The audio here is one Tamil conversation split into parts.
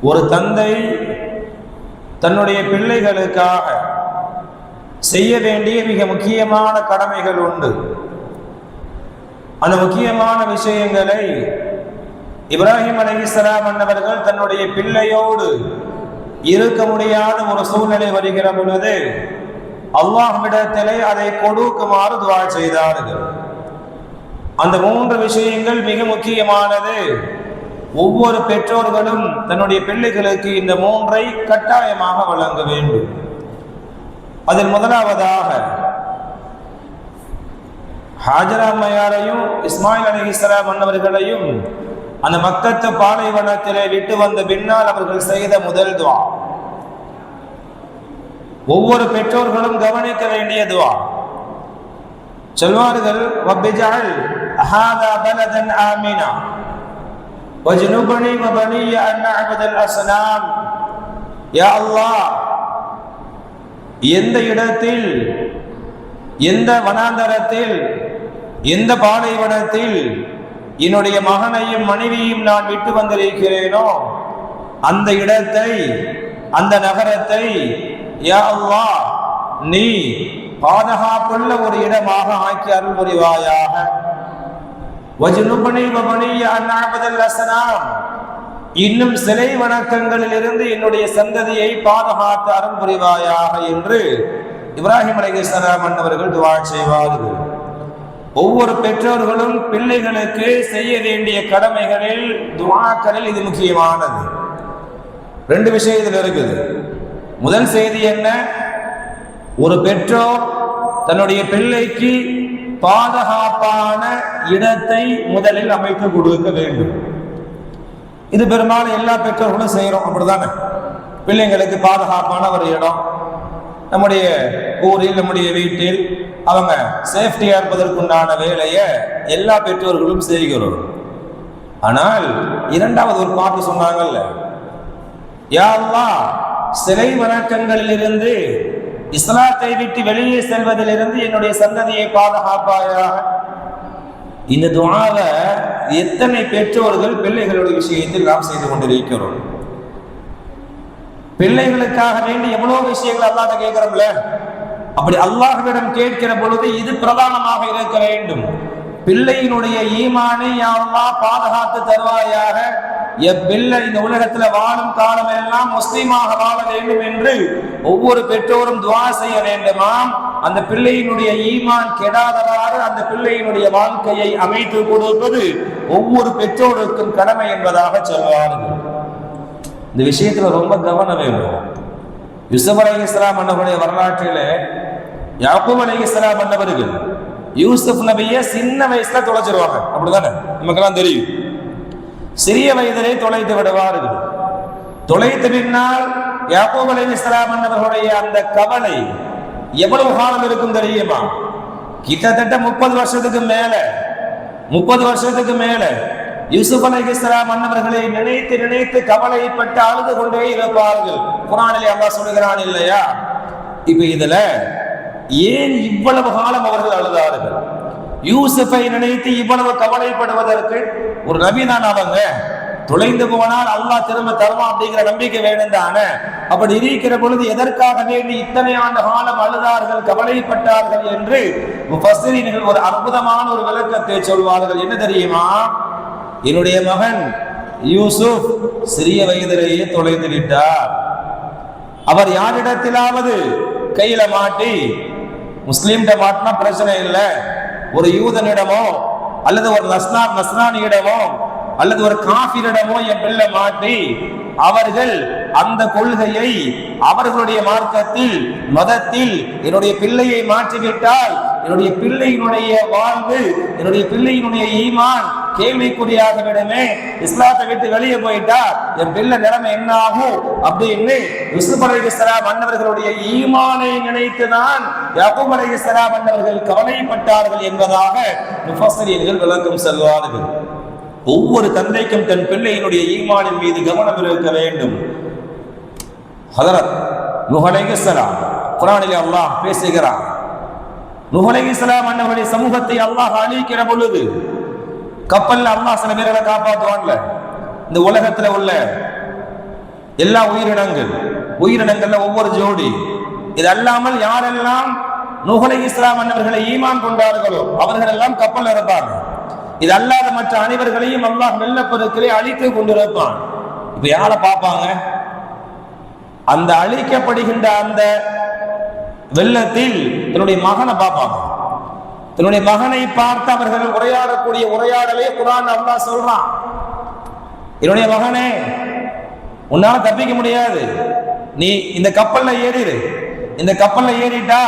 ஒரு தந்தை தன்னுடைய பிள்ளைகளுக்காக செய்ய வேண்டிய மிக முக்கியமான கடமைகள் உண்டு. அந்த முக்கியமான விஷயங்களை இப்ராஹிம் அலைஹிஸ்ஸலாம் அன்னவர்கள் தன்னுடைய பிள்ளையோடு இருக்க முடியாத ஒரு சூழ்நிலை வருகிற பொழுது அல்லாஹ்விடத்திலே அதை கொடுக்குமாறு துஆ செய்தார்கள். அந்த 3 விஷயங்கள் மிக முக்கியமானது. ஒவ்வொரு பெற்றோர்களும் தன்னுடைய பிள்ளைகளுக்கு இந்த 3ஐ கட்டாயமாக வழங்க வேண்டும். அதில் முதலாவதாக ஹாஜரா அம்மையாரையும் இஸ்மாயில் அலைஹிஸ்ஸலாம் அன்னவர்களையும் அந்த மக்கத்து பாலைவனத்திலே விட்டு வந்த பின்னால் அவர்கள் செய்த முதல் துஆ, ஒவ்வொரு பெற்றோர்களும் கவனிக்க வேண்டிய துஆ. சொல்வார்கள், ரப்பிஜஅல் ஹாதா பலதன் ஆமினா வஜ்னுபனி வபனிய அன் நஅபுதல் அஸ்னாம். யா அல்லாஹ், எந்த இடத்தில், எந்த வனாந்தரத்தில், எந்த பாலைவனத்தில் என்னுடைய மகனையும் மனைவியும் நான் விட்டு வந்திருக்கிறேனோ அந்த இடத்தை, அந்த நகரத்தை யா அல்லாஹ் நீ பாதுகாப்புள்ள ஒரு இடமாக ஆக்கி அருள் புரிவாயாக. வஜ்னுபனி வபனிய அன் நஅபுதல் அஸ்னாம், இன்னும் சிலை வணக்கங்களில் இருந்து என்னுடைய சந்ததியை பாதுகாத்து அருள் புரிவாயாக என்று இப்ராஹிம் அலைஹிஸ்ஸலாம் அன்னவர்கள் துஆ செய்வார்கள். ஒவ்வொரு பெற்றோர்களும் பிள்ளைகளுக்கு செய்ய வேண்டிய கடமைகளில், துஆக்களில் இது முக்கியமானது. 2 விஷயம் இதில் இருக்குது. முதல் செய்தி என்ன? ஒரு பெற்றோர் தன்னுடைய பிள்ளைக்கு பாதுகாப்பான இடத்தை முதலில் அமைத்து கொடுக்க வேண்டும். இது பெரும்பாலும் எல்லா பெற்றோர்களும் செய்யறோம், அப்படிதானே? பிள்ளைங்களுக்கு பாதுகாப்பான ஒரு இடம் நம்முடைய ஊரில், நம்முடைய வீட்டில் அவங்க சேஃப்டியா இருப்பதற்குண்டான வேலையை எல்லா பெற்றோர்களும் செய்கிறோம். ஆனால் இரண்டாவது ஒரு பாட்டு சொன்னாங்கல்ல, யா அல்லாஹ், சிலை வணக்கங்களில் இருந்து, இஸ்லாத்தை விட்டு வெளியே செல்வதிலிருந்து என்னுடைய சந்ததியை பாதுகாப்பாயாக. இந்த துஆவை எத்தனை பெற்றோர்கள் பிள்ளைகளுடைய விஷயத்தில் நாம் செய்து கொண்டிருக்கிறோம்? பிள்ளைகளுக்காக வேண்டி எவ்வளவு விஷயங்கள் அல்லாஹ்ட்ட கேட்கிறோம்ல. அப்படி அல்லாஹ்விடம் கேட்கிற பொழுது இது பிரதானமாக இருக்க வேண்டும். பிள்ளையினுடைய ஈமானை யா அல்லாஹ் பாதுகாத்து தருவாயாக. என் பிள்ளை இந்த உலகத்துல வாழும் காலம் எல்லாம் முஸ்லீமாக வாழ வேண்டும் என்று ஒவ்வொரு பெற்றோரும் துஆ செய்ய வேண்டுமாம். அந்த பிள்ளையினுடைய ஈமான் கெடாதவாறு அந்த பிள்ளையினுடைய வாழ்க்கையை அமைத்து கொடுப்பது ஒவ்வொரு பெற்றோருக்கும் கடமை என்பதாக சொல்வார்கள். இந்த விஷயத்துல ரொம்ப கவனம் வேண்டும். யூசுப் அலைஹிஸ்ஸலாம் அன்னவருடைய வரலாற்றிலே யாக்கூப் அலைஹிஸ்ஸலாம் அன்னவர்கள் யூசுப் நபியை சின்ன வயசுல தொலைச்சிருவாங்க, அப்படிதானே? நமக்கெல்லாம் தெரியும். சிறிய வயதிலே தொலைத்து விடுவார்கள். தொலைத்த பின்னால் யாக்கூப் அலைஹிஸ்ஸலாம் அன்னவர்களுடைய அந்த கவலை எவ்வளவு காலம் இருக்கும் தெரியுமா? கிட்டத்தட்ட 30 வருஷத்துக்கு மேல யூசுப் அலைஹிஸ்ஸலாம் அன்னவர்களை நினைத்து நினைத்து கவலைப்பட்டு அழுது கொண்டே இருப்பார்கள். குர்ஆனிலே அல்லாஹ் சொல்கிறான் இல்லையா? இப்ப இதுல ஏன் இவ்வளவு காலம் அவர்கள் அழுதார்கள்? யூசுஃபை நினைத்து இவ்வளவு கவலைப்படுவதற்கு ஒரு நபி தான் அவங்க. தொலைந்து போனால் அல்லாஹ் திரும்ப தருவான் அப்படிங்கிற நம்பிக்கை வேணும் தானே? அப்படி இருக்கிற பொழுது எதற்காக வேண்டி இத்தனை ஆண்டு காலம் அழுதார்கள், கவலைப்பட்டார்கள் என்று முஃபஸ்ஸிரீன்கள் ஒரு அற்புதமான ஒரு விளக்கத்தை சொல்வார்கள். என்ன தெரியுமா? என்னுடைய மகன் யூசுப் சிறிய வயதிலேயே தொலைந்து விட்டார். அவர் யாரிடத்திலாவது கையில மாட்டி, முஸ்லீம்கிட்ட மாட்டினா பிரச்சனை இல்லை, ஒரு யூதனிடமோ அல்லது ஒரு நஸ்ரானியிடமோ அல்லது ஒரு காஃபிரிடமோ என் பிள்ளை மாட்டி அவர்கள் அந்த கொள்கையை அவர்களுடைய மார்க்கத்தில், மதத்தில் என்னுடைய பிள்ளையை மாற்றிவிட்டால் என்னுடைய பிள்ளையினுடைய வாழ்வு, என்னுடைய பிள்ளையினுடைய ஈமான் கேள்விக்குறியாக விடுமே. இஸ்லாத்தை விட்டு வெளியே போயிட்டா என் பிள்ளை நிலைமை என்ன ஆகும் அப்படின்னு யூசுப் அலைஹிஸ்ஸலாம் அன்னவர்களுடைய ஈமானை நினைத்துதான் யாக்கூப் அலைஹிஸ்ஸலாம் அன்னவர்கள் கவலைப்பட்டார்கள் என்பதாக முஃபஸ்ஸிரீன்கள் விளக்கம் சொல்வார்கள். ஒவ்வொரு தந்தைக்கும் தன் பிள்ளையினுடைய ஈமானின் மீது கவனம் இருக்க வேண்டும். ஹதரத் நூஹ் அலைஹிஸ்ஸலாம் குர்ஆனிலே அல்லாஹ் பேசுகிறார். நூஹ் அலைஹிஸ்ஸலாம் அன்னவருடைய சமூகத்தை அல்லாஹ் அழிக்கிற பொழுது கப்பல்ல அல்லாஹ் சில பேர்களை காப்பாற்றுவான்ல. இந்த உலகத்துல உள்ள எல்லா உயிரினங்கள்ல ஒவ்வொரு ஜோடி. இது அல்லாமல் யாரெல்லாம் நூஹ் அலைஹிஸ்ஸலாம் அன்னவர்களை ஈமான் கொண்டார்களோ அவர்கள் எல்லாம் கப்பல் இருப்பாங்க. இது அல்லாத மற்ற அனைவர்களையும் அல்லாஹ் வெள்ளப்பெருக்கிலே அழித்து கொண்டிருப்பான். இப்ப யாரை பார்ப்பாங்க? அந்த அழிக்கப்படுகின்ற அந்த வெள்ளத்தில் தன்னுடைய மகனை பார்ப்பாங்க. தன்னுடைய மகனை பார்த்து அவர்கள் உரையாடக்கூடிய உரையாடலே குர்ஆன் அல்லாஹ் சொல்றான், என்னுடைய மகனே, உன்னால தப்பிக்க முடியாது, நீ இந்த கப்பல்ல ஏறிடு. இந்த கப்பல்ல ஏறிட்டா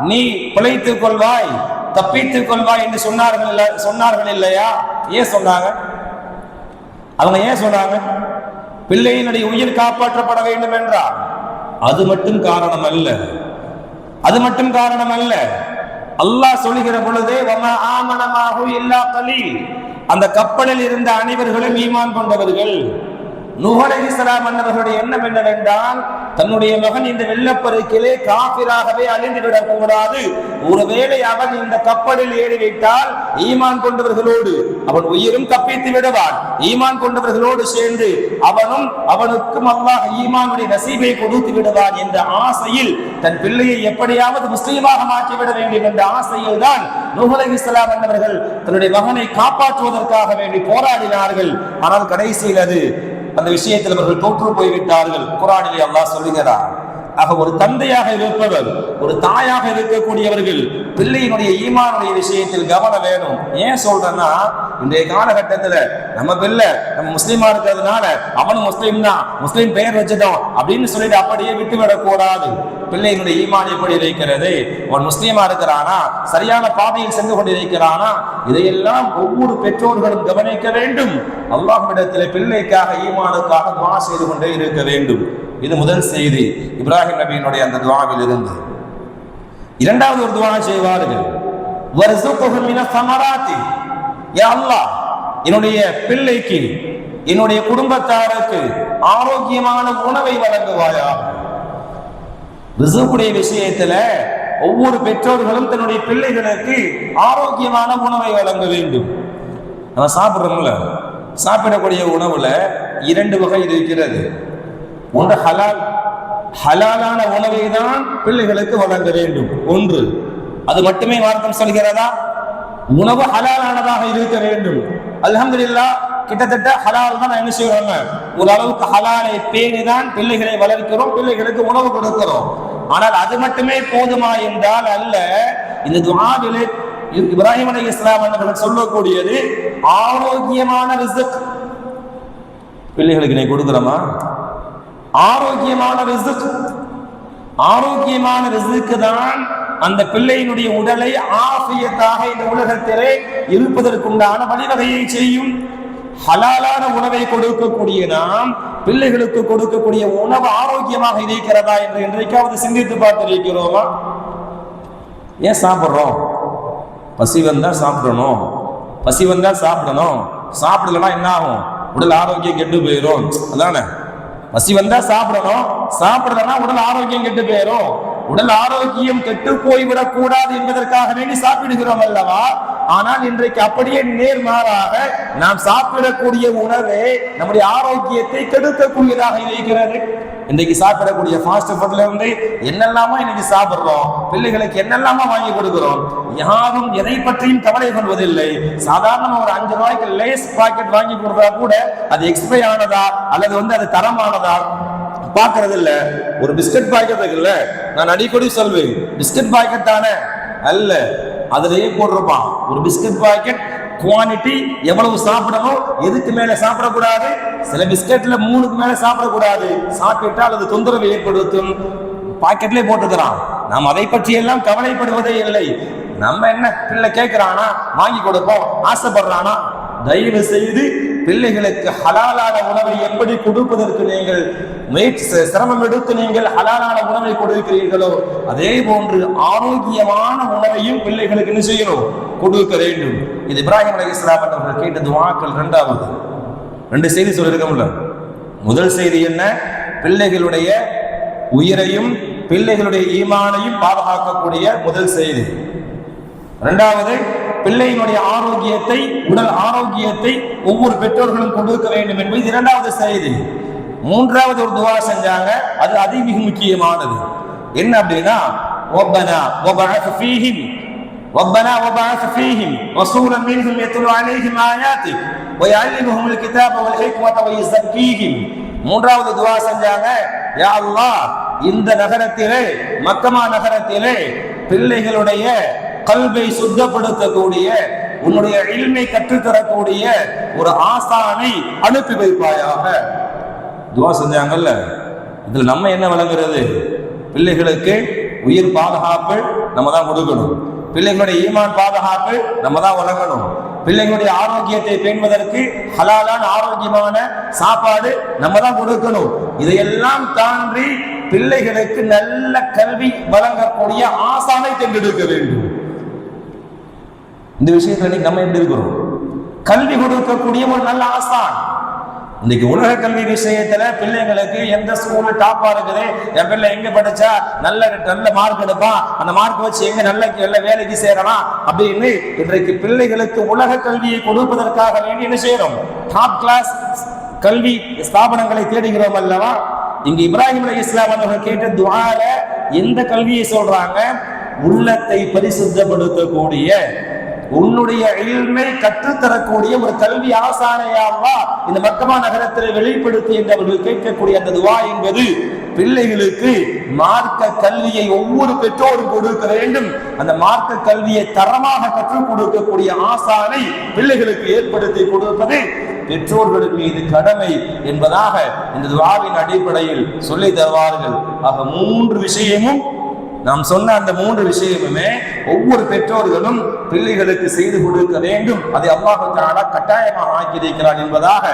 நீ பிழைத்துக் கொள்வாய், தப்பித்துக் கொள்வாய் என்று சொன்னார்கள் இல்லையா? ஏன் சொன்னாங்க? அவங்க ஏன் சொன்னாங்க? பிள்ளையினுடைய உயிர் காப்பாற்றப்பட வேண்டும் என்றால் அது மட்டும் காரணம் அல்ல. அது மட்டும் காரணம் அல்ல. அல்லாஹ் சொல்லுகிற பொழுதே வமா ஆமனமாஹு இல்லா கலீல், அந்த கப்பலில் இருந்த அனைவர்களும் ஈமான் கொண்டவர்கள். நூஹ் அலைஹிஸ்ஸலாம் அன்னவர்களுடைய எண்ணம் என்னவென்றால், தன்னுடைய மகன் இந்த வெள்ளப்பெருக்கிலே காபிராகவே அழிந்துவிடக் கூடாது. ஒருவேளை அவன் இந்த கப்பலில் ஏறிவிட்டால் ஈமான் கொண்டவர்களோடு அவன் உயிரும் தப்பித்து விடுவான். ஈமான் கொண்டவர்களோடு சேர்ந்து அவனுக்கும் அல்லாஹ் ஈமானுடைய நசீபை கொடுத்து விடுவான் என்ற ஆசையில், தன் பிள்ளையை எப்படியாவது முஸ்லீமாக மாற்றிவிட வேண்டும் என்ற ஆசையில் தான் நூஹ் அலைஹிஸ்ஸலாம் அன்னவர்கள் தன்னுடைய மகனை காப்பாற்றுவதற்காக வேண்டி போராடினார்கள். ஆனால் கடைசியில் அந்த விஷயத்தில் அவர்கள் தோற்று போய்விட்டார்கள். குர்ஆனிலே அல்லாஹ் சொல்லுகிறார், ஆக ஒரு தந்தையாக இருப்பவர், ஒரு தாயாக இருக்கக்கூடியவர்கள் பிள்ளையினுடைய ஈமானுடைய விஷயத்தில் கவனம் வேணும். ஏன் சொல்றேன்னா, இன்றைய காலகட்டத்தில் நம்ம பிள்ளை நம்ம முஸ்லீமா இருக்கிறதுனால அவனும் முஸ்லீம் தான், முஸ்லீம் பெயர் வச்சுட்டோம் அப்படின்னு சொல்லிட்டு அப்படியே விட்டுவிடக் கூடாது. பிள்ளையினுடைய ஈமான் எப்படி இருக்கிறது, அவன் முஸ்லீமா இருக்கிறானா, சரியான பாதையில் சென்று கொண்டிருக்கிறானா, இதையெல்லாம் ஒவ்வொரு பெற்றோர்களும் கவனிக்க வேண்டும். அல்லாஹ்விடத்தில் பிள்ளைக்காக ஈமானுக்காக துஆ செய்து கொண்டே இருக்க வேண்டும். இது முதல் செய்தி இப்ராஹிம் நபியினுடைய அந்த துஆவில் இருந்து. இரண்டாவது ஒரு துஆ செய்வார்கள், வர்ஸுக்ஹு மினஸ் ஸமராத்தி, யா அல்லாஹ், என்னுடைய பிள்ளைக்கு, என்னுடைய குடும்பத்தாருக்கு ஆரோக்கியமான உணவை வழங்குவாயா. ரிஸ்குடைய விஷயத்துல ஒவ்வொரு பெற்றோர்களும் தன்னுடைய பிள்ளைகளுக்கு ஆரோக்கியமான உணவை வழங்க வேண்டும். நம்ம சாப்பிடுறோம்ல, சாப்பிடக்கூடிய உணவுல இரண்டு வகை இருக்கிறது. ஒன்று ஹலால், ஹலாலான உணவை தான் பிள்ளைகளுக்கு வழங்க வேண்டும். ஒன்று, அது மட்டுமே மார்க்கம் சொல்கிறதா? உணவு ஹலாலானதாக இருக்க வேண்டும். அல்ஹம்துலில்லாஹ், கிட்டத்தட்ட ஹலால் தான் என்ன செய்வாங்க, ஒரு அளவுக்கு ஹலாலை பேணிதான் பிள்ளைகளை வளர்க்கிறோம், பிள்ளைகளுக்கு உணவு கொடுக்கிறோம். ஆனால் அது மட்டுமே போதுமா என்றால் அல்ல. இந்த துஆவிலே இப்ராஹிம் அலைஹிஸ்ஸலாம் அவர்கள் சொல்லக்கூடியது ஆரோக்கியமான ரிஸ்க். பிள்ளைகளுக்கு நீ கொடுக்கிறோமா? ஆரோக்கியமான ரிஸ்க். ஆரோக்கியமான ரிஸ்க் தான் அந்த பிள்ளையினுடைய உடலை ஆஃபியத்தாக இந்த உலகத்திலே இருப்பதற்குண்டான வழிவகையை செய்யும். ஹலாலான உணவை கொடுக்கக்கூடிய நாம் பிள்ளைகளுக்கு கொடுக்கக்கூடிய உணவு ஆரோக்கியமாக இருக்கிறதா என்று என்றைக்காவது சிந்தித்து பார்த்திருக்கிறோமா? ஏன் சாப்பிட்றோம்? பசி வந்தா சாப்பிடணும், பசி வந்தா சாப்பிடணும். சாப்பிடலன்னா என்ன ஆகும்? உடல் ஆரோக்கியம் கெட்டு போயிடும். அதானே, பசி வந்தா சாப்பிடணும், சாப்பிடலன்னா உடல் ஆரோக்கியம் கெட்டு போயிடும். உடல் ஆரோக்கியம் கெட்டு போய்விடக் கூடாது என்பதற்காக வேண்டி சாப்பிடுகிறோம் அல்லவா? ஆனால் இன்றைக்கு அப்படியே நேர்மாறாக நாம் சாப்பிடக்கூடிய உணவே நம்முடைய ஆரோக்கியத்தை கெடுக்கக்கூடியதாக இருக்கிறது. இன்றைக்கு சாப்பிடக்கூடிய ஃபாஸ்ட் ஃபுட்ல இருந்து என்னெல்லாமோ இன்னைக்கு சாப்பிடுறோம், பிள்ளைகளுக்கு என்னெல்லாமோ வாங்கி கொடுக்கிறோம். யாரும் எதை பற்றியும் கவலை கொள்வதில்லை. சாதாரண ஒரு 5 ரூபாய்க்கு லேஸ் பாக்கெட் வாங்கி கொடுத்தா கூட அது எக்ஸ்பை ஆனதா அல்லது அது தரமானதா பாக்குறது இல்ல. ஒரு பிஸ்கட் பாக்கெட் இருக்குல்ல, நான் அடிக்கடி சொல்வேன், பிஸ்கட் பாக்கெட் தானே அல்ல, அதுலயே போட்டிருப்பான் ஒரு பிஸ்கட் பாக்கெட் குவான்டிட்டி எவ்வளவு சாப்பிடணும், எதுக்கு மேல சாப்பிடக்கூடாது. சில பிஸ்கட்ல 3க்கு மேல சாப்பிடக்கூடாது, சாப்பிட்டால் அது தொந்தரவு ஏற்படுத்தும். பாக்கெட்லேயே போட்டுக்கிறான். நாம் அதை பற்றி எல்லாம் கவலைப்படுவதே இல்லை. நம்ம என்ன, பிள்ளை கேட்கிறானா வாங்கி கொடுப்போம், ஆசைப்படுறானா. தயவு செய்து பிள்ளைகளுக்கு ஹலாலான உணவை எப்படி கொடுப்பதற்கு நீங்கள் சிரமம் எடுத்து நீங்கள் ஹலாலான உணவை கொடுக்கிறீர்களோ அதே போன்று ஆரோக்கியமான உணவையும் பிள்ளைகளுக்கு என்ன செய்யணும், கொடுக்க வேண்டும். இது இப்ராஹிம் அலைஹிஸ்ஸலாம் அவர்கள் கேட்ட துஆக்கள். இரண்டாவது 2 செய்தி சொல்லிருக்கோம்ல. முதல் செய்தி என்ன? பிள்ளைகளுடைய உயிரையும் பிள்ளைகளுடைய ஈமானையும் பாதுகாக்கக்கூடிய முதல் செய்தி. இரண்டாவது, பிள்ளையினுடைய ஆரோக்கியத்தை, உடல் ஆரோக்கியத்தை ஒவ்வொரு பெற்றோர்களும் கொடுக்க வேண்டும் என்பது இரண்டாவது செய்தி. மூன்றாவது ஒரு துவா செஞ்சாங்க, அது மிக முக்கியமானது. என்ன அப்படின்னா, ரப்பனா வபஅத் ஃபீஹிம் ربنا وبعث فيهم رسولا منهم يتلو عليهم آياتك ويعلمهم الكتاب والحكمة ويزكيهم. மூன்றாவது துஆ செஞ்சாங்க, யா அல்லாஹ் இந்த நகரத்திலே, மக்கமா நகரத்திலே பிள்ளைகளுடைய கல்வை சுத்தப்படுத்தக்கூடிய, உன்னுடைய இல்மை கற்றுத்தரக்கூடிய ஒரு ஆசானை அனுப்பி வைப்பாயாக. துஆ செஞ்சாங்கல்ல, இதுல நம்ம என்ன விளங்குறது? பிள்ளைகளுக்கு உயிர் பாதுகாப்பு நம்ம தான் கொடுக்கணும், பிள்ளைகளுடைய ஈமான் பாதுகாப்பு நம்ம தான் வழங்கணும், பிள்ளைகளுடைய ஆரோக்கியத்தை பேணுவதற்கு ஹலாலான ஆரோக்கியமான சாப்பாடு நம்ம தான் கொடுக்கணும். இதையெல்லாம் தாண்டி பிள்ளைகளுக்கு நல்ல கல்வி வழங்கக்கூடிய ஆசானை தேர்ந்தெடுக்க வேண்டும். இந்த விஷயத்துல நம்ம எப்படி இருக்கிறோம்? கல்வி கொடுக்கக்கூடிய ஒரு நல்ல ஆசான். இன்னைக்கு உலக கல்வி விஷயத்துல பிள்ளைங்களுக்கு எந்த ஸ்கூல்ல டாப்பா இருக்குது, என் பிள்ளை எங்க படிச்சா நல்ல மார்க் எடுப்பான், அந்த மார்க் வச்சு எங்க நல்ல வேலைக்கு சேரலாம் அப்படின்னு இன்றைக்கு பிள்ளைகளுக்கு உலக கல்வியை கொடுப்பதற்காக வேண்டி என்ன செய்யறோம்? டாப் கிளாஸ் கல்வி ஸ்தாபனங்களை தேடுகிறோம் அல்லவா? இங்க இப்ராஹிம் அலைஹிஸ்ஸலாம் அவர்கள் கேட்ட துஆல எந்த கல்வியை சொல்றாங்க? உள்ளத்தை பரிசுத்தப்படுத்தக்கூடிய, உன்னுடைய இல்மை கற்றுத்தரக்கூடிய ஒரு கல்வி ஆசானையாவா இந்த மக்கமா நகரத்தில் வெளிப்படுத்தி என்று அவர்கள் கேட்கக்கூடிய அந்த துவா என்பது பிள்ளைகளுக்கு மார்க்க கல்வியை ஒவ்வொரு பெற்றோரும் கொடுக்க வேண்டும். அந்த மார்க்க கல்வியை தரமாக கற்றுக் கொடுக்கக்கூடிய ஆசானை பிள்ளைகளுக்கு ஏற்படுத்தி கொடுப்பது பெற்றோர்களின் மீது கடமை என்பதாக இந்த துவாவின் அடிப்படையில் சொல்லி தருவார்கள். ஆக மூன்று விஷயமும், நாம் சொன்ன அந்த மூன்று விஷயமுமே ஒவ்வொரு பெற்றோர்களும் பிள்ளைகளுக்கு செய்து கொடுக்க வேண்டும். அதை அல்லாஹ் தஆலா கட்டாயமாக ஆக்கியிருக்கிறார் என்பதாக